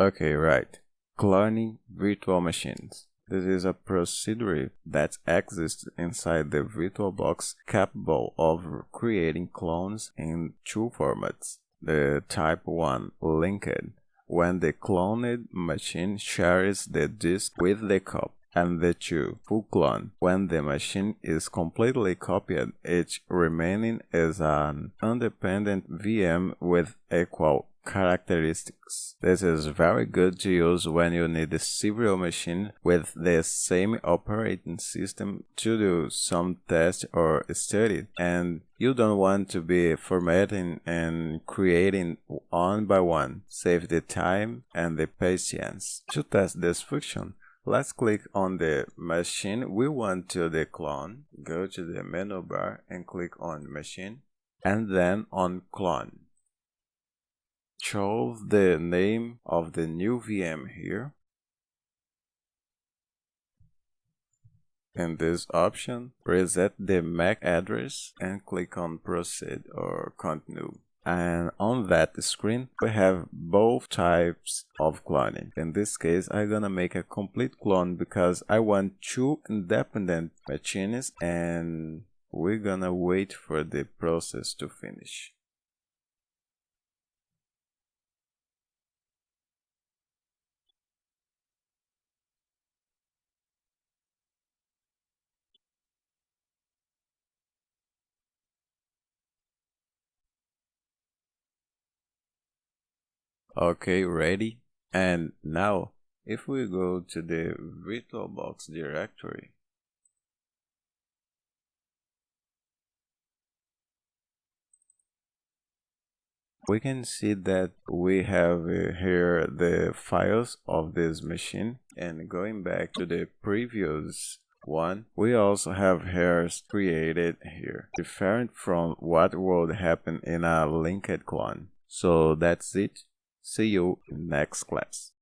Okay, right. Cloning virtual machines. This is a procedure that exists inside the VirtualBox capable of creating clones in two formats. The type 1 linked, when the cloned machine shares the disk with the copy, and the 2 full clone, when the machine is completely copied, each remaining is an independent VM with equal characteristics. This is very good to use when you need several machines with the same operating system to do some test or study, and you don't want to be formatting and creating one by one. Save the time and the patience. To test this function, let's click on the machine we want to clone. Go to the menu bar and click on Machine, and then on Clone. Choose the name of the new VM here. In this option, reset the MAC address and click on Proceed or Continue. And on that screen, we have both types of cloning. In this case, I'm gonna make a complete clone because I want two independent machines, and we're gonna wait for the process to finish. Okay, ready? And now, if we go to the VirtualBox directory, we can see that we have here the files of this machine, and going back to the previous one, we also have hairs created here, different from what would happen in a linked clone. So that's it. See you in next class.